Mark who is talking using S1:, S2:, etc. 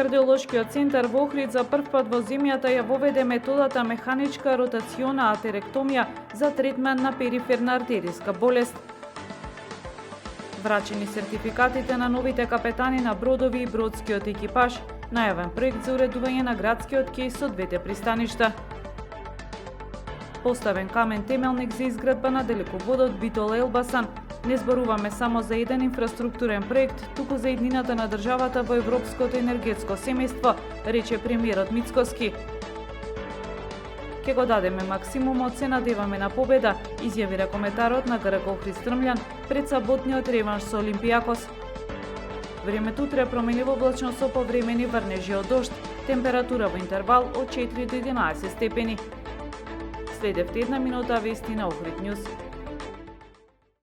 S1: Кардиолошкиот центар во Охрид за прв пат во земјата ја воведе методата механичка ротациона атеректомија за третман на периферна артериска болест. Врачени сертификатите на новите капетани на бродови и бродскиот екипаж, најавен проект за уредување на градскиот кеј со двете пристаништа. Поставен камен темелник за изградба на далеководот Битола Елбасан. Не зборуваме само за еден инфраструктурен проект, туку за иднината на државата во европското енергетско семејство, рече премиерот Мицкоски. Ке го дадеме максимумот, се надеваме на победа, изјави ракометарот на ГРК Охрид Стрмљан пред саботниот реванш со Олимпијакос. Времето утре променливо облачно со повремени врнежи од дожд, температура во интервал од 4 до 11 степени. Следевте една минута вести на Охрид Нјуз.